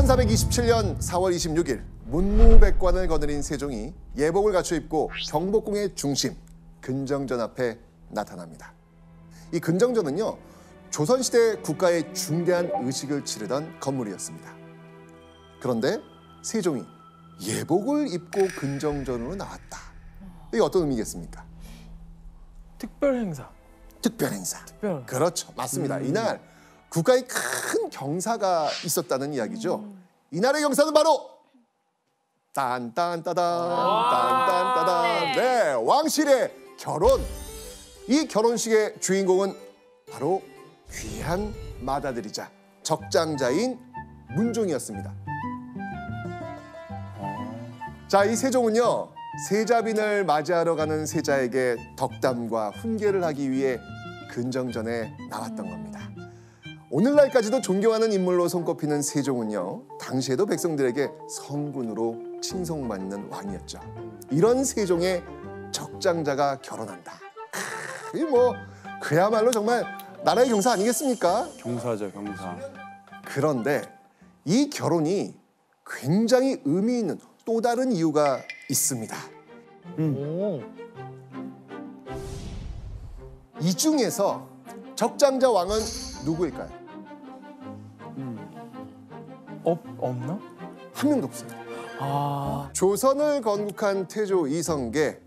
1427년 4월 26일 문무백관을 거느린 세종이 예복을 갖춰 입고 경복궁의 중심 근정전 앞에 나타납니다. 이 근정전은요, 조선시대 국가의 중대한 의식을 치르던 건물이었습니다. 그런데 세종이 예복을 입고 근정전으로 나왔다. 이게 어떤 의미겠습니까? 특별 행사. 특별 행사. 특별. 그렇죠. 맞습니다. 이날 국가의 큰 경사가 있었다는 이야기죠. 이날의 경사는 바로 딴딴따단, 딴딴따단. 네, 왕실의 결혼. 이 결혼식의 주인공은 바로 귀한 맏아들이자 적장자인 문종이었습니다. 자, 이 세종은요, 세자빈을 맞이하러 가는 세자에게 덕담과 훈계를 하기 위해 근정전에 나왔던 겁니다. 오늘날까지도 존경하는 인물로 손꼽히는 세종은요, 당시에도 백성들에게 성군으로 칭송받는 왕이었죠. 이런 세종의 적장자가 결혼한다. 이 뭐 그야말로 정말 나라의 경사 아니겠습니까? 경사죠, 경사. 그런데 이 결혼이 굉장히 의미 있는 또 다른 이유가 있습니다. 이 중에서 적장자 왕은 누구일까요? 없나? 한 명도 없어요. 아, 조선을 건국한 태조 이성계,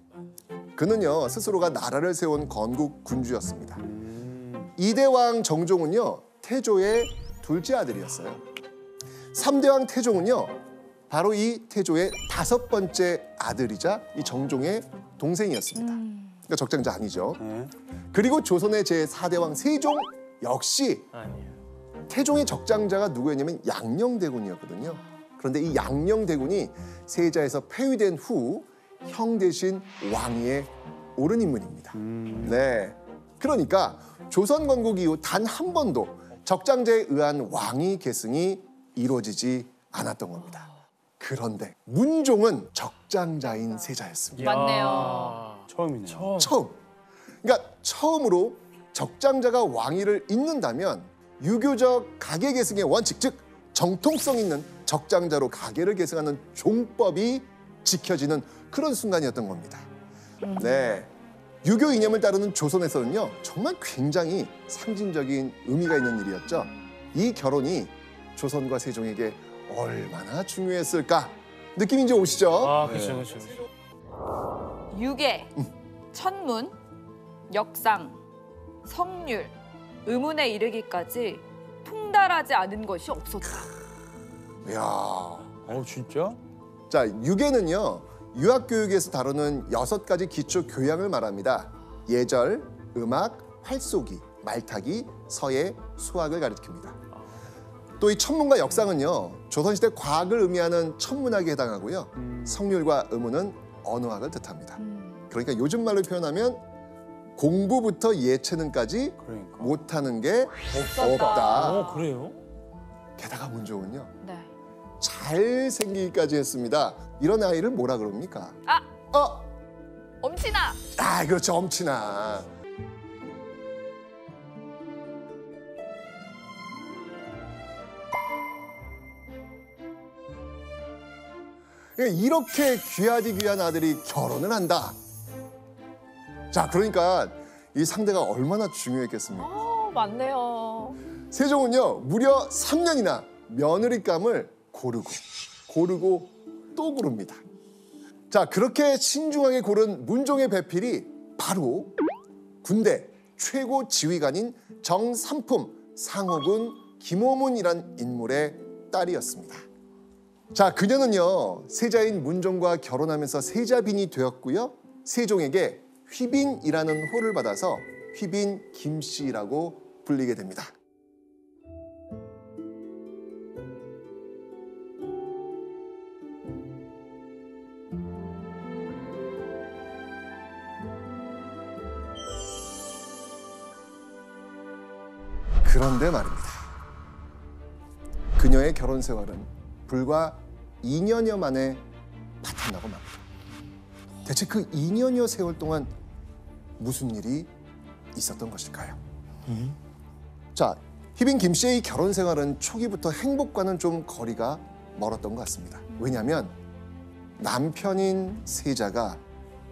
그는요 스스로가 나라를 세운 건국 군주였습니다. 이대왕 정종은요 태조의 둘째 아들이었어요. 3대왕 태종은요 바로 이 태조의 5번째 아들이자 이 정종의 동생이었습니다. 그러니까 적장자 아니죠. 네. 그리고 조선의 제4대왕 세종 역시 아니에요. 태종의 적장자가 누구였냐면 양녕대군이었거든요. 그런데 이 양녕대군이 세자에서 폐위된 후 형 대신 왕위에 오른 인물입니다. 네, 그러니까 조선 건국 이후 단 한 번도 적장자에 의한 왕위 계승이 이루어지지 않았던 겁니다. 그런데 문종은 적장자인 세자였습니다. 맞네요. 처음이네요. 처음. 그러니까 처음으로 적장자가 왕위를 잇는다면 유교적 가계 계승의 원칙, 즉 정통성 있는 적장자로 가계를 계승하는 종법이 지켜지는 그런 순간이었던 겁니다. 네, 유교 이념을 따르는 조선에서는요 정말 굉장히 상징적인 의미가 있는 일이었죠. 이 결혼이 조선과 세종에게 얼마나 중요했을까 느낌이 이제 오시죠? 아, 그렇죠, 그렇죠. 유계, 천문, 역상, 성률, 의문에 이르기까지 통달하지 않은 것이 없었다. 이야. 진짜? 자, 유계는요 유학교육에서 다루는 6가지 기초 교양을 말합니다. 예절, 음악, 활쏘기, 말타기, 서예, 수학을 가리킵니다. 또 이 천문과 역상은요 조선시대 과학을 의미하는 천문학에 해당하고요. 성률과 의문은 언어학을 뜻합니다. 그러니까 요즘 말로 표현하면 공부부터 예체능까지 그러니까. 못하는 게 없었다. 없다. 그래요? 게다가 문종은요 네. 잘생기기까지 했습니다. 이런 아이를 뭐라 그럽니까? 엄친아. 아, 그렇죠. 엄친아. 이렇게 귀하디 귀한 아들이 결혼을 한다. 자, 그러니까 이 상대가 얼마나 중요했겠습니까? 맞네요. 세종은요 무려 3년이나 며느리감을 고르고 또 고릅니다. 자, 그렇게 신중하게 고른 문종의 배필이 바로 군대 최고 지휘관인 정삼품 상호군 김호문이란 인물의 딸이었습니다. 자, 그녀는요 세자인 문종과 결혼하면서 세자빈이 되었고요. 세종에게 휘빈이라는 호를 받아서 휘빈 김씨라고 불리게 됩니다. 그런데 말입니다. 그녀의 결혼 생활은 불과 2년여 만에 바탕나고 맙니다. 대체 그 2년여 세월 동안 무슨 일이 있었던 것일까요? 자, 희빈 김 씨의 이 결혼 생활은 초기부터 행복과는 좀 거리가 멀었던 것 같습니다. 왜냐하면 남편인 세자가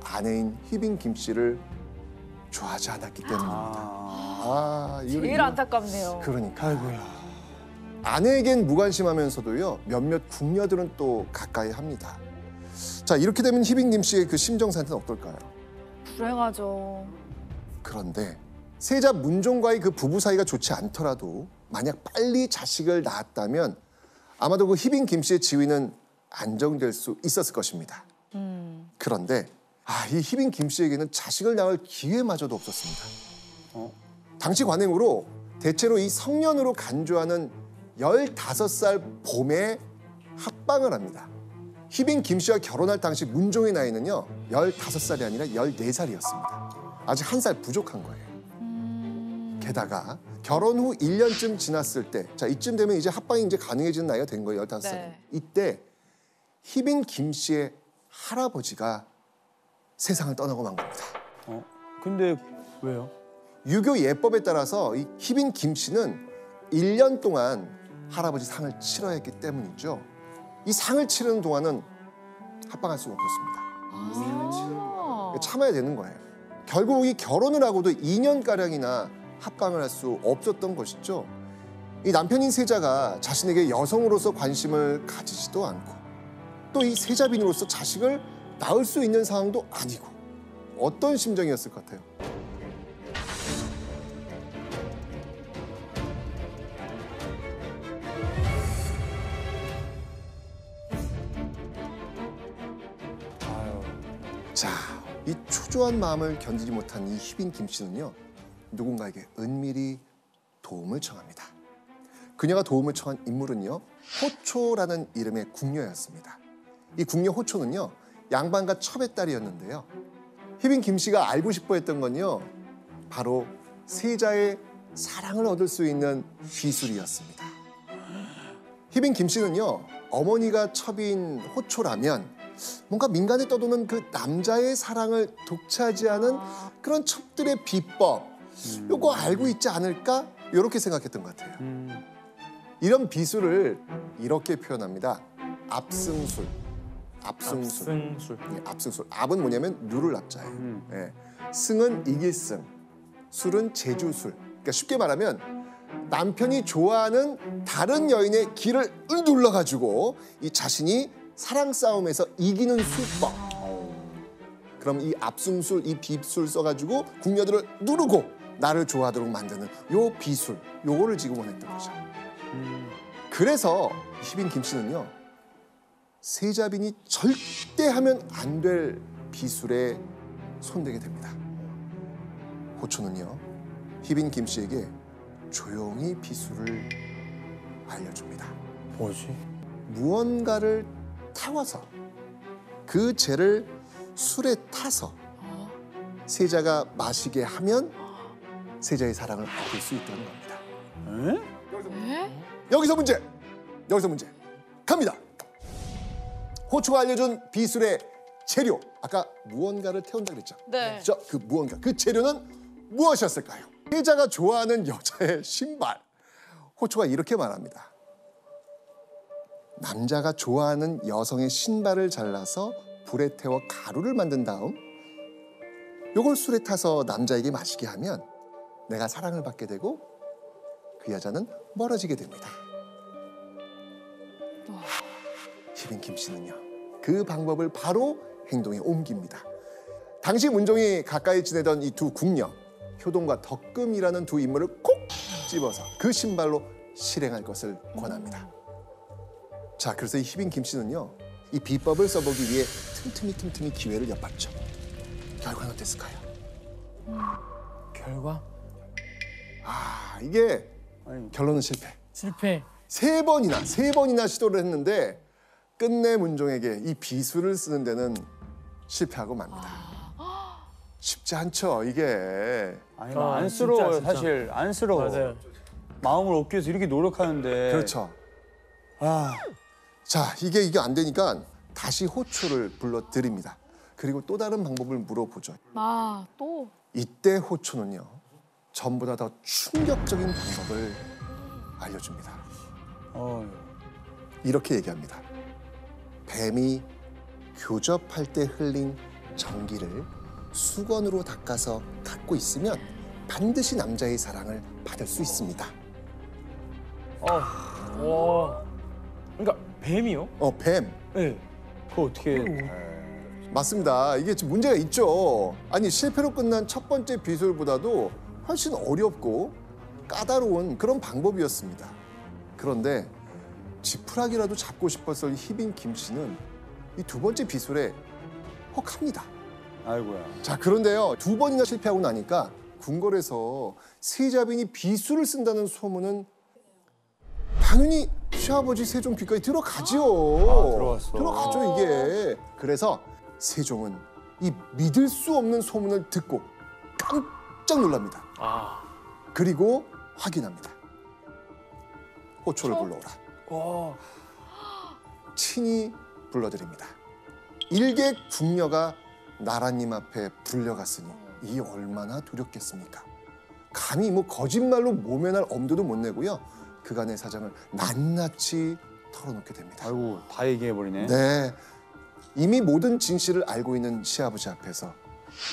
아내인 희빈 김 씨를 좋아하지 않았기 때문입니다. 제일 안타깝네요. 그러니까. 아내에겐 무관심하면서도요 몇몇 궁녀들은 또 가까이 합니다. 자, 이렇게 되면 희빈 김 씨의 그 심정 상태는 어떨까요? 불행하죠. 그런데 세자 문종과의 그 부부 사이가 좋지 않더라도 만약 빨리 자식을 낳았다면 아마도 그 희빈 김 씨의 지위는 안정될 수 있었을 것입니다. 그런데 이 희빈 김 씨에게는 자식을 낳을 기회마저도 없었습니다. 당시 관행으로 대체로 이 성년으로 간주하는 15살 봄에 합방을 합니다. 희빈 김 씨와 결혼할 당시 문종의 나이는요 15살이 아니라 14살이었습니다. 아직 1살 부족한 거예요. 게다가 결혼 후 1년쯤 지났을 때, 자 이쯤 되면 이제 합방이 이제 가능해지는 나이가 된 거예요. 15살. 네. 이때 희빈 김 씨의 할아버지가 세상을 떠나고 만 겁니다. 근데 왜요? 유교 예법에 따라서 이 희빈 김 씨는 1년 동안 할아버지 상을 치러야 했기 때문이죠. 이 상을 치르는 동안은 합방할 수가 없었습니다. 참아야 되는 거예요. 결국 이 결혼을 하고도 2년가량이나 합방을 할 수 없었던 것이죠. 이 남편인 세자가 자신에게 여성으로서 관심을 가지지도 않고 또 이 세자빈으로서 자식을 낳을 수 있는 상황도 아니고 어떤 심정이었을 것 같아요? 자, 이 초조한 마음을 견디지 못한 이 희빈 김 씨는요 누군가에게 은밀히 도움을 청합니다. 그녀가 도움을 청한 인물은요 호초라는 이름의 궁녀였습니다. 이 궁녀 호초는요 양반가 첩의 딸이었는데요. 희빈 김 씨가 알고 싶어했던 건요 바로 세자의 사랑을 얻을 수 있는 비술이었습니다. 희빈 김 씨는요 어머니가 첩인 호초라면 뭔가 민간에 떠도는 그 남자의 사랑을 독차지하는 그런 첩들의 비법 요거 알고 있지 않을까 이렇게 생각했던 것 같아요. 이런 비술을 이렇게 표현합니다. 압승술. 압승술. 예, 압승술. 압은 뭐냐면 누를 압자예요. 예. 승은 이길 승, 술은 제주술. 그러니까 쉽게 말하면 남편이 좋아하는 다른 여인의 길을 눌러가지고 이 자신이 사랑 싸움에서 이기는 술법. 그럼 이 압승술, 이 비술 써가지고 궁녀들을 누르고 나를 좋아하도록 만드는 요 비술, 요거를 지금 원했던 거죠. 그래서 희빈 김 씨는요 세자빈이 절대 하면 안 될 비술에 손대게 됩니다. 호초는요 희빈 김 씨에게 조용히 비술을 알려줍니다. 뭐지? 무언가를 태워서 그 죄를 술에 타서 세자가 마시게 하면 세자의 사랑을 얻을 수 있다는 겁니다. 여기서 문제 갑니다. 호초가 알려준 비술의 재료, 아까 무언가를 태운다 그랬죠? 네. 그 무언가, 그 재료는 무엇이었을까요? 세자가 좋아하는 여자의 신발. 호초가 이렇게 말합니다. 남자가 좋아하는 여성의 신발을 잘라서 불에 태워 가루를 만든 다음 요걸 술에 타서 남자에게 마시게 하면 내가 사랑을 받게 되고 그 여자는 멀어지게 됩니다. 희빈 김 씨는요 그 방법을 바로 행동에 옮깁니다. 당시 문종이 가까이 지내던 이 두 궁녀 효동과 덕금이라는 두 인물을 콕 집어서 그 신발로 실행할 것을 권합니다. 자, 그래서 이 희빈 김 씨는요 이 비법을 써보기 위해 틈틈이 기회를 엿봤죠. 결과는 어땠을까요? 결과? 이게 아니, 결론은 실패. 실패. 세 번이나 시도를 했는데 끝내 문종에게 이 비술을 쓰는 데는 실패하고 맙니다. 쉽지 않죠, 이게. 아니 아, 안쓰러워요. 진짜. 사실 안쓰러워. 맞아요. 마음을 얻기 위해서 이렇게 노력하는데. 그렇죠. 아, 자, 이게 안 되니까 다시 호초를 불러드립니다. 그리고 또 다른 방법을 물어보죠. 또? 이때 호초는요 전보다 더 충격적인 방법을 알려줍니다. 어, 이렇게 얘기합니다. 뱀이 교접할 때 흘린 전기를 수건으로 닦아서 갖고 있으면 반드시 남자의 사랑을 받을 수 있습니다. 와. 그러니까 뱀이요? 뱀. 네. 그거 어떻게? 맞습니다. 이게 지금 문제가 있죠. 아니 실패로 끝난 첫 번째 비술보다도 훨씬 어렵고 까다로운 그런 방법이었습니다. 그런데 지푸라기라도 잡고 싶었을 희빈 김 씨는 이 두 번째 비술에 혹합니다. 아이고야. 자, 그런데요. 두 번이나 실패하고 나니까 궁궐에서 세자빈이 비술을 쓴다는 소문은 당연히 시아버지 세종 귓가에 들어가지요. 들어갔어. 들어가죠, 이게. 그래서 세종은 이 믿을 수 없는 소문을 듣고 깜짝 놀랍니다. 아. 그리고 확인합니다. 호초를 불러오라. 와. 친히 불러드립니다. 일개 궁녀가 나라님 앞에 불려갔으니 이 얼마나 두렵겠습니까? 감히 뭐 거짓말로 모면할 엄두도 못 내고요. 그간의 사정을 낱낱이 털어놓게 됩니다. 아이고 다 얘기해버리네. 네, 이미 모든 진실을 알고 있는 시아버지 앞에서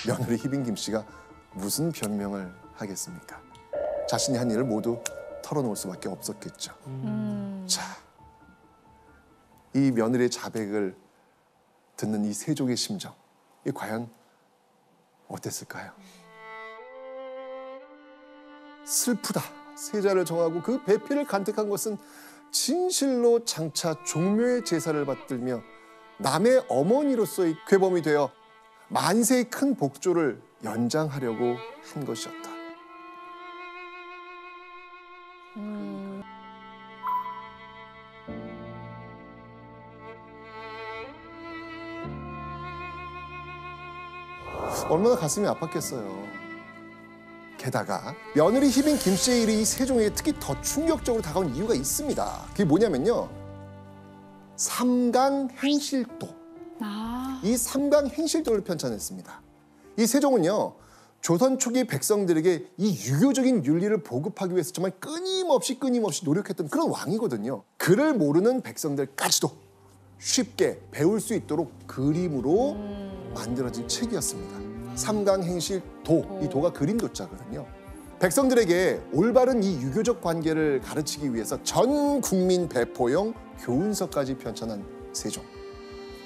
며느리 희빈 김 씨가 무슨 변명을 하겠습니까? 자신이 한 일을 모두 털어놓을 수밖에 없었겠죠. 자, 이 며느리의 자백을 듣는 이 세종의 심정, 이 과연 어땠을까요? 슬프다. 세자를 정하고 그 배필을 간택한 것은 진실로 장차 종묘의 제사를 받들며 남의 어머니로서의 괴범이 되어 만세의 큰 복조를 연장하려고 한 것이었다. 얼마나 가슴이 아팠겠어요. 게다가 며느리 희빈 김 씨의 일이 이 세종에게 특히 더 충격적으로 다가온 이유가 있습니다. 그게 뭐냐면요. 삼강행실도. 이 삼강행실도를 편찬했습니다. 이 세종은요. 조선 초기 백성들에게 이 유교적인 윤리를 보급하기 위해서 정말 끊임없이 노력했던 그런 왕이거든요. 글을 모르는 백성들까지도 쉽게 배울 수 있도록 그림으로 만들어진 책이었습니다. 삼강행실도, 이 도가 그림 도자거든요. 백성들에게 올바른 이 유교적 관계를 가르치기 위해서 전 국민 배포용 교훈서까지 편찬한 세종.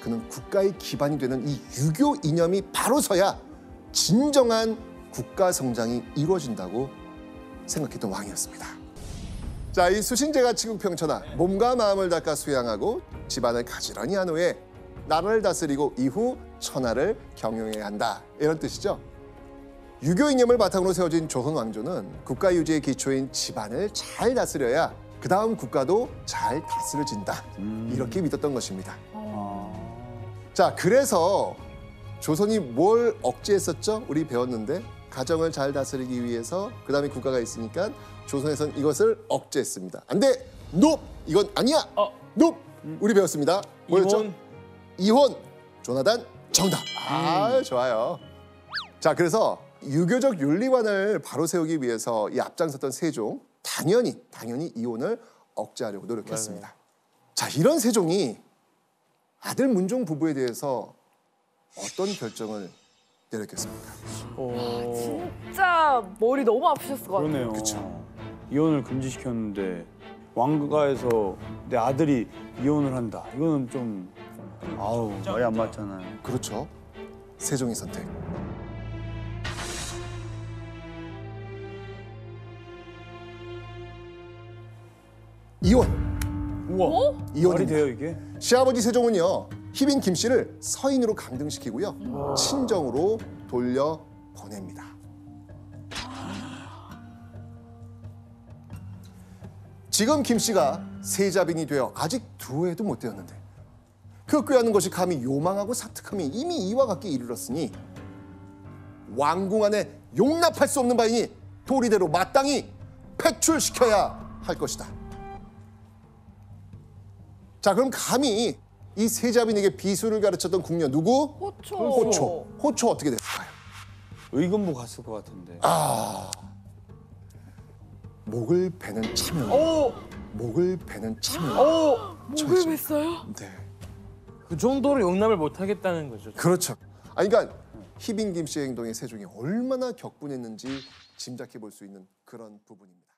그는 국가의 기반이 되는 이 유교 이념이 바로 서야 진정한 국가 성장이 이루어진다고 생각했던 왕이었습니다. 자, 이 수신제가 치국평천하, 몸과 마음을 닦아 수양하고 집안을 가지런히 한 후에 나라를 다스리고 이후 천하를 경영해야 한다. 이런 뜻이죠. 유교 이념을 바탕으로 세워진 조선 왕조는 국가 유지의 기초인 집안을 잘 다스려야 그 다음 국가도 잘 다스려진다. 이렇게 믿었던 것입니다. 자, 그래서 조선이 뭘 억제했었죠? 우리 배웠는데 가정을 잘 다스리기 위해서 그 다음에 국가가 있으니까 조선에서는 이것을 억제했습니다. 안 돼! 노! 이건 아니야! 노! 우리 배웠습니다. 뭐였죠? 이혼! 조나단 정답! 아, 좋아요. 자, 그래서 유교적 윤리관을 바로 세우기 위해서 이 앞장섰던 세종, 당연히 이혼을 억제하려고 노력했습니다. 자, 이런 세종이 아들 문종 부부에 대해서 어떤 결정을 내렸겠습니까? 진짜 머리 너무 아프셨을 것 같아요. 그러네요. 그쵸. 이혼을 금지시켰는데 왕가에서 내 아들이 이혼을 한다. 이거는 좀 아우 말이 안 맞잖아요. 그렇죠. 세종의 선택. 이혼. 우와. 말이 이혼입니다. 돼요 이게? 시아버지 세종은요. 희빈 김 씨를 서인으로 강등시키고요. 친정으로 돌려 보냅니다. 지금 김 씨가 세자빈이 되어 아직 두 해도 못 되었는데 그 꾀하는 것이 감히 요망하고 사특함이 이미 이와 같게 이르렀으니 왕궁 안에 용납할 수 없는 바이니 도리대로 마땅히 배출시켜야 할 것이다. 자, 그럼 감히 이 세자빈에게 비수를 가르쳤던 궁녀 누구? 호초. 호초 어떻게 됐을까요? 의금부 갔을 것 같은데. 목을 베는 참여. 오! 목을 베는 참여. 오! 목을 맸어요? 네. 그 정도로 용납을 못 하겠다는 거죠. 그렇죠. 그러니까 희빈 김 씨의 행동에 세종이 얼마나 격분했는지 짐작해 볼 수 있는 그런 부분입니다.